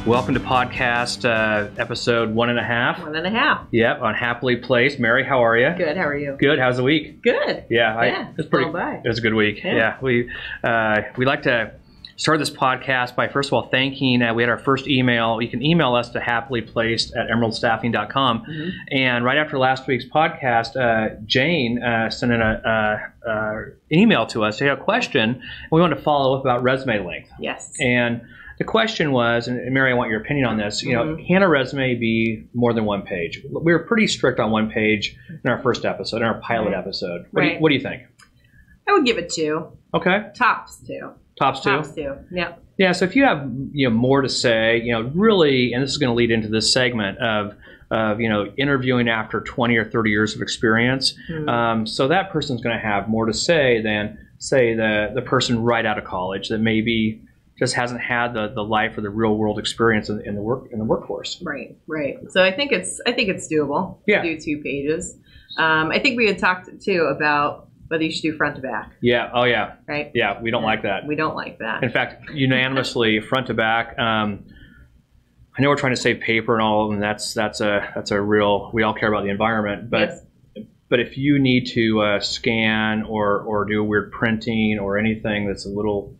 Welcome to podcast episode 1.5. 1.5. Yep, on Happily Placed. Mary, how are you? Good. How are you? Good. How's the week? Good. Yeah, it's pretty. It was a good week. Yeah. We like to start this podcast by first of all thanking. We had our first email. You can email us to happily.placed@emeraldstaffing.com. Mm-hmm. And right after last week's podcast, Jane sent in an email to us. She had a question, and we wanted to follow up about resume length. Yes. And the question was, and Mary, I want your opinion on this, can a resume be more than one page? We were pretty strict on one page in our first episode, in our pilot episode. What do you think? I would give it 2. Okay. Tops 2. Tops 2? Tops 2. Yep. Yeah, so if you have more to say, really, and this is going to lead into this segment of interviewing after 20 or 30 years of experience. Mm-hmm. So that person's going to have more to say than, say, the person right out of college that maybe just hasn't had the life or the real world experience in the workforce. Right. So I think it's doable to do 2 pages. I think we had talked too about whether you should do front to back. Yeah. Oh yeah. Right. Yeah. We don't like that. We don't like that. In fact, unanimously, front to back. I know we're trying to save paper and all, and that's a real. We all care about the environment, but. Yes. But if you need to scan or do weird printing or anything that's a little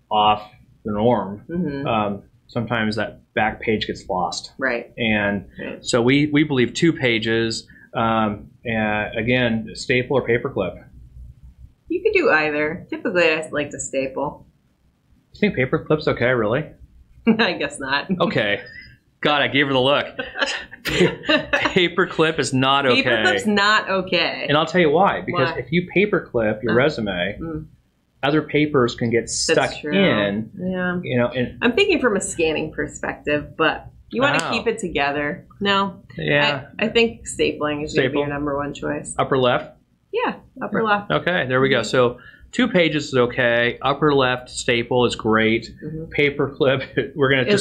off the norm, Mm-hmm. Sometimes that back page gets lost. Right. And so we believe 2 pages. Again, staple or paperclip. You could do either. Typically, I like to staple. You think paperclip's okay, really? I guess not. Okay. God, I gave her the look. Paperclip is not okay. Paperclip's not okay. And I'll tell you why. Because Why? if you paperclip your resume, other papers can get stuck in. Yeah. And I'm thinking from a scanning perspective, but you want to keep it together. No. Yeah. I think stapling is going to be your number one choice. Upper left? Yeah, upper left. Okay, there we go. So 2 pages is okay. Upper left staple is great. Mm-hmm. Paperclip, we're gonna say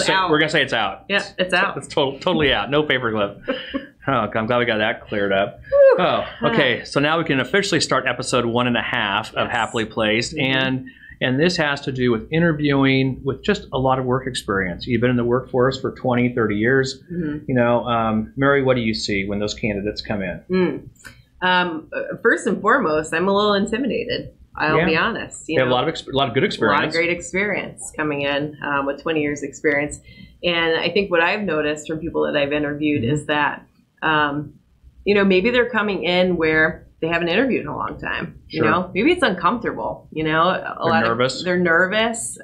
it's out. Yeah, it's out. It's totally out. No paperclip. Oh, I'm glad we got that cleared up. Whew. Oh, okay. So now we can officially start episode 1.5 of Happily Placed, and this has to do with interviewing with just a lot of work experience. You've been in the workforce for 20, 30 years. Mm-hmm. Mary, what do you see when those candidates come in? First and foremost, I'm a little intimidated. I'll be honest. You have a lot of good experience. A lot of great experience coming in with 20 years experience. And I think what I've noticed from people that I've interviewed is that, maybe they're coming in where they haven't interviewed in a long time. Sure. Maybe it's uncomfortable. They're nervous. They're nervous.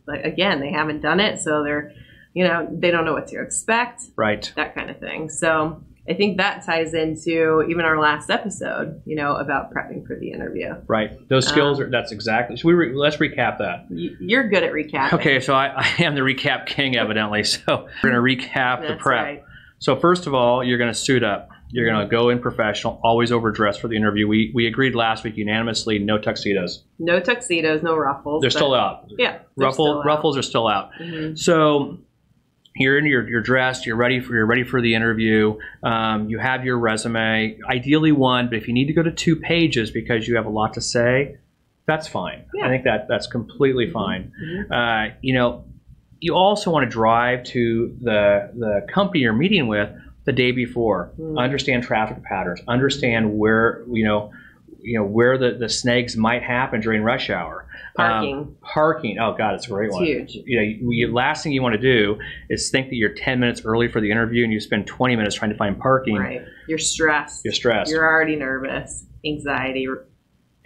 Again, they haven't done it, so they're, they don't know what to expect. Right. That kind of thing. So I think that ties into even our last episode, about prepping for the interview. Right. Those skills that's exactly. Let's recap that. You're good at recapping. Okay, so I am the recap king, evidently. So we're going to recap the prep. Right. So first of all, you're going to suit up. You're going to go in professional, always overdressed for the interview. We agreed last week unanimously, no tuxedos. No tuxedos, no ruffles. They're still out. Yeah. Ruffles are still out. Mm-hmm. So you're in, you're dressed, you're ready for the interview. You have your resume, ideally 1, but if you need to go to 2 pages because you have a lot to say, that's fine. Yeah. I think that's completely fine. Mm-hmm. You also want to drive to the company you're meeting with the day before. Understand traffic patterns. Understand where where the snags might happen during rush hour. Parking. Oh God, it's a great one. Huge. Last thing you want to do is think that you're 10 minutes early for the interview and you spend 20 minutes trying to find parking. Right. You're stressed. You're already nervous. Anxiety.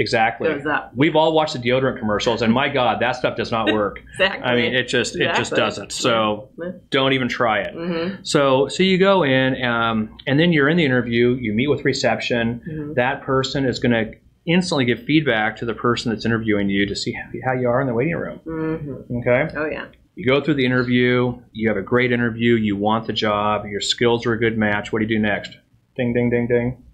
Exactly. Goes up. We've all watched the deodorant commercials, and my God, that stuff does not work. Exactly. I mean, it just doesn't. So don't even try it. Mm-hmm. So you go in, and then you're in the interview. You meet with reception. Mm-hmm. That person is going to instantly give feedback to the person that's interviewing you to see how you are in the waiting room. Mm-hmm. Okay. Oh yeah. You go through the interview. You have a great interview. You want the job. Your skills are a good match. What do you do next? Ding, ding, ding, ding.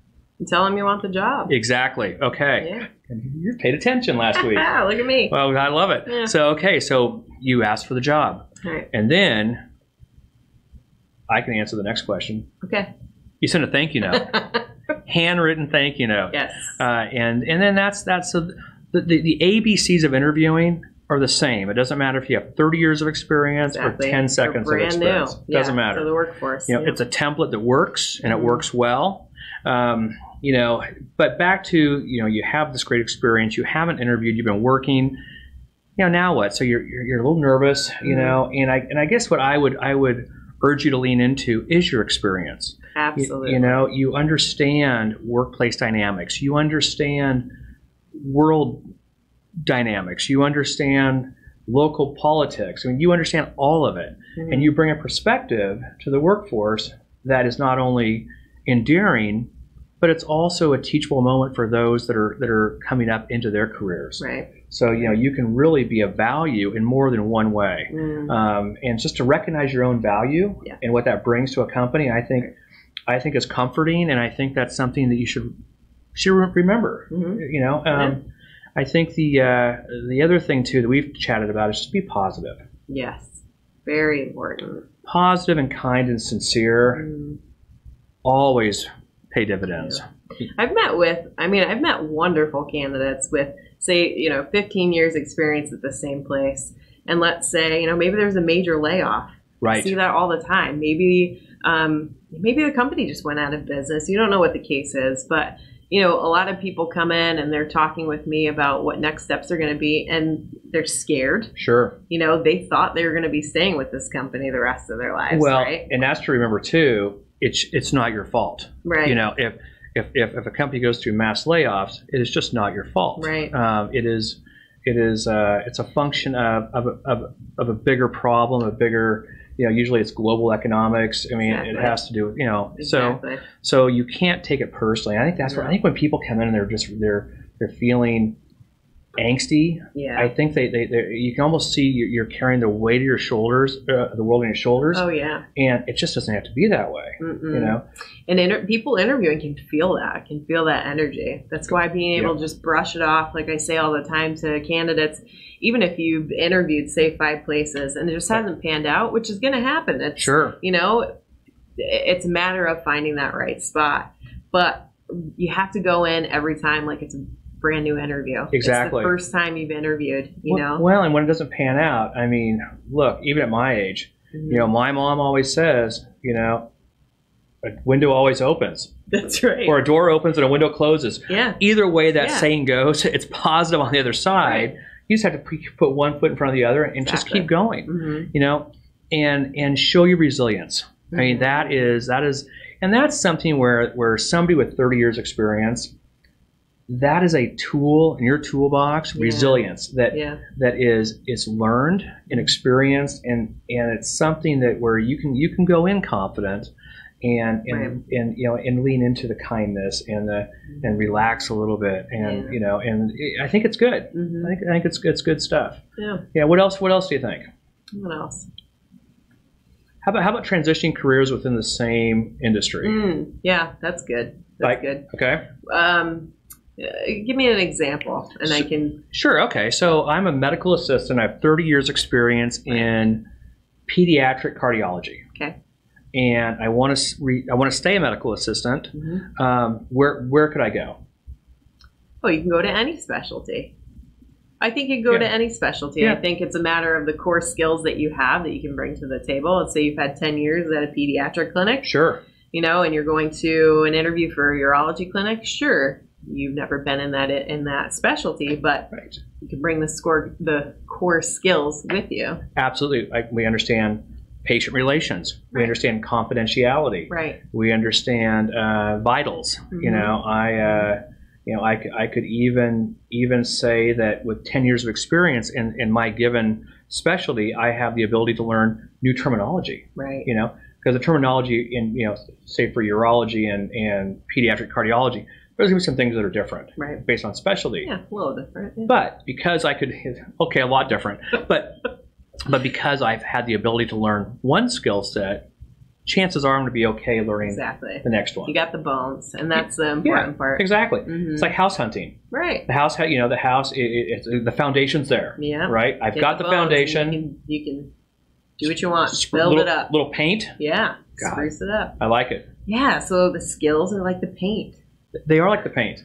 You tell them you want the job. Exactly. Okay. Yeah. You paid attention last week. Look at me. Well, I love it. Yeah. So you asked for the job. Right. And then I can answer the next question. Okay. You send a thank you note. Handwritten thank you note. Yes. And then that's so the ABCs of interviewing are the same. It doesn't matter if you have 30 years of experience Exactly. or 10 seconds of experience. New. Doesn't matter. For the workforce. You know, it's a template that works, and it works well. You know, but back to, you know, you have this great experience. You haven't interviewed. You've been working. You know, now what? So you're a little nervous. You know, and I guess what I would urge you to lean into is your experience. Absolutely. You know, you understand workplace dynamics. You understand world dynamics. You understand local politics. I mean, you understand all of it. And you bring a perspective to the workforce that is not only endearing, but it's also a teachable moment for those that are coming up into their careers. Right. So, you know, you can really be of value in more than one way. And just to recognize your own value and what that brings to a company, I think is comforting, and I think that's something that you should remember. You know, I think the other thing too that we've chatted about is just be positive. Yes, very important. Positive and kind and sincere always pay dividends. I've met wonderful candidates with, say, you know, 15 years experience at the same place. And let's say, you know, maybe there's a major layoff. Right. I see that all the time. Maybe the company just went out of business. You don't know what the case is, but you know, a lot of people come in and they're talking with me about what next steps are going to be, and they're scared. Sure. You know, they thought they were going to be staying with this company the rest of their lives. Well, right? and that's to remember too. It's not your fault. Right. You know, if a company goes through mass layoffs, it is just not your fault. Right. It's a function of a bigger problem, a bigger, you know, usually it's global economics. I mean, Exactly. it has to do with, you know, Exactly. so you can't take it personally. I think that's where, I think when people come in and they're feeling angsty, Yeah. I think they you can almost see you're carrying the weight of your shoulders, the world on your shoulders. Oh yeah. And it just doesn't have to be that way, you know. And people interviewing can feel that energy. That's why being able to just brush it off, like I say all the time to candidates, even if you've interviewed, say, 5 places and it just hasn't panned out, which is going to happen. It's, Sure. You know, it's a matter of finding that right spot. But you have to go in every time like it's a brand new interview. Exactly. It's the first time you've interviewed, you know? Well, and when it doesn't pan out, I mean, look, even at my age, you know, my mom always says, you know, a window always opens. That's right. Or a door opens and a window closes. Yeah. Either way that saying goes, it's positive on the other side. Right. You just have to put one foot in front of the other and just keep going, you know, and show your resilience. I mean, that is, and that's something where somebody with 30 years experience, that is a tool in your toolbox, resilience that is learned and experienced, and it's something that where you can go in confident and you know, and lean into the kindness and relax a little bit, and you know, and I think it's good. I think it's good stuff. Yeah. What else do you think? What else? How about transitioning careers within the same industry? Yeah, that's good. That's good. Okay. Give me an example, and I can. Sure. Okay. So I'm a medical assistant. I have 30 years experience in pediatric cardiology. Okay. And I want to stay a medical assistant. Where could I go? Oh, you can go to any specialty. I think you can go to any specialty. Yeah. I think it's a matter of the core skills that you have that you can bring to the table. Let's say you've had 10 years at a pediatric clinic. Sure. You know, and you're going to an interview for a urology clinic. Sure. You've never been in that specialty, but you can bring the core skills with you. Absolutely. We understand patient relations. We understand confidentiality. Right. We understand vitals. You know, I could even say that with 10 years of experience in my given specialty, I have the ability to learn new terminology. Right. You know, because the terminology in, you know, say for urology and pediatric cardiology, there's going to be some things that are different based on specialty. Yeah, a little different. Yeah. But because a lot different, but because I've had the ability to learn one skill set, chances are I'm going to be okay learning the next one. You got the bones, and that's the important part. Exactly. It's like house hunting. Right. The house, you know, the foundation's there. Yeah. Right. I've got the foundation. You can do what you want. Build it up. Little paint. Yeah. Spruce it up. I like it. Yeah. So the skills are like the paint. They are like the paint.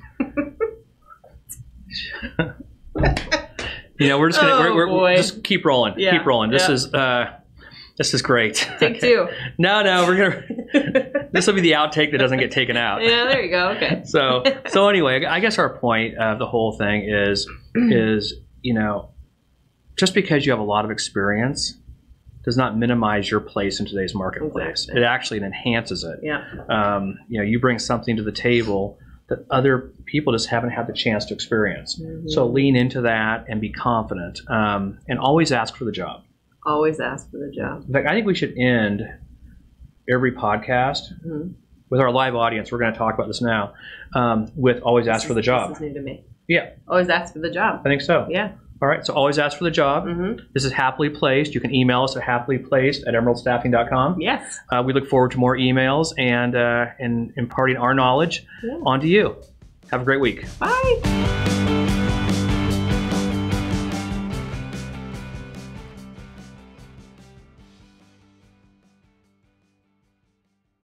We're just gonna we're just keep rolling. Yeah. Keep rolling. This is great. Take two. No, we're gonna. This will be the outtake that doesn't get taken out. Yeah, there you go. Okay. So anyway, I guess our point of the whole thing is just because you have a lot of experience does not minimize your place in today's marketplace. Exactly. It actually enhances it. Yeah. You bring something to the table that other people just haven't had the chance to experience. Mm-hmm. So lean into that and be confident, and always ask for the job. Always ask for the job. In fact, I think we should end every podcast with our live audience. We're going to talk about this now, with always ask for the job. This is new to me. Yeah. Always ask for the job. I think so. Yeah. All right. So always ask for the job. Mm-hmm. This is Happily Placed. You can email us at happily.placed@emeraldstaffing.com. Yes. We look forward to more emails and imparting our knowledge onto you. Have a great week. Bye.